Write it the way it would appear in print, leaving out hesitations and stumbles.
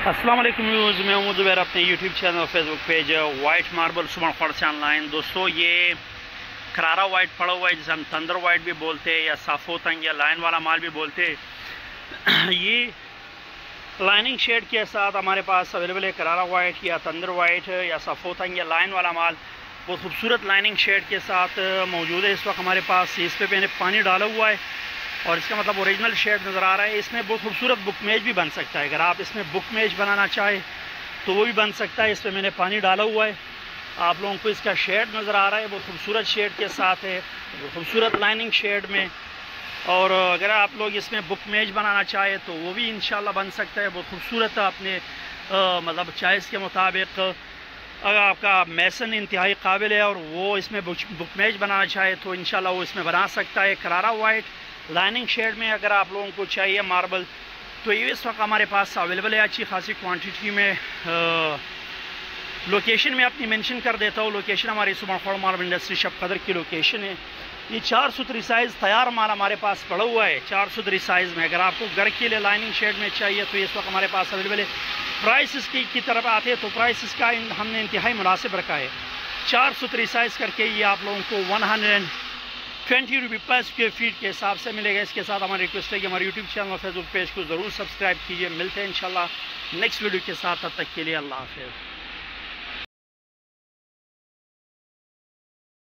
अस्सलाम वालेकुम व्यूअर्स, मैं हूं ज़ुबैर अपने यूट्यूब चैनल और फेसबुक पेज वाइट मार्बल सुमन खड़ से ऑनलाइन। दोस्तों, ये करारा वाइट पड़ा हुआ है जिसे हम थंडर वाइट भी बोलते हैं या साफोतंग या लाइन वाला माल भी बोलते हैं। ये लाइनिंग शेड के साथ हमारे पास अवेलेबल है। करारा वाइट या थंडर वाइट या साफोतंग या लाइन वाला माल बहुत खूबसूरत लाइनिंग शेड के साथ मौजूद है। इस वक्त हमारे पास इस पर मैंने पानी डाला हुआ है और इसका मतलब ओरिजिनल शेड नज़र आ रहा है। इसमें बहुत खूबसूरत बुकमेज भी बन सकता है। अगर आप इसमें बुकमेज बनाना चाहें तो वो भी बन सकता है। इसमें मैंने पानी डाला हुआ है, आप लोगों को इसका शेड नज़र आ रहा है, बहुत खूबसूरत शेड के साथ है, बहुत खूबसूरत लाइनिंग शेड में। और अगर आप लोग इसमें बुकमेज बनाना चाहें तो वो भी इंशाल्लाह बन सकता है। बहुत खूबसूरत अपने मतलब चॉइस के मुताबिक अगर आपका मैसन इंतहाई काबिल है और वो इसमें बुकमेज बनाना चाहे तो इंशाल्लाह वो इसमें बना सकता है। करारा वाइट लाइनिंग शेड में अगर आप लोगों को चाहिए मार्बल तो ये इस वक्त हमारे पास अवेलेबल है अच्छी खासी क्वांटिटी में। लोकेशन में अपनी मेंशन कर देता हूँ। लोकेशन हमारी सुमन खड़ मार्बल इंडस्ट्री शब कदर की लोकेशन है। ये 4 सुथरी साइज़ तैयार माल हमारे पास पड़ा हुआ है 4 सुथरी साइज़ में। अगर आपको घर के लिए लाइनिंग शेड में चाहिए तो इस वक्त हमारे पास अवेलेबल है। प्राइस इसकी की तरफ आते हैं तो प्राइस इसका हमने इंतहाई मुनासिब रखा है। 4 सुथरी साइज़ करके ये आप लोगों को 120 रुपये पर स्क्वायर फीट के हिसाब से मिलेगा। इसके साथ हमारी रिक्वेस्ट है कि हमारे यूट्यूब चैनल और फेसबुक पेज को ज़रूर सब्सक्राइब कीजिए। मिलते हैं इंशाल्लाह नेक्स्ट वीडियो के साथ, तब तक के लिए अल्लाह हाफ़िज़।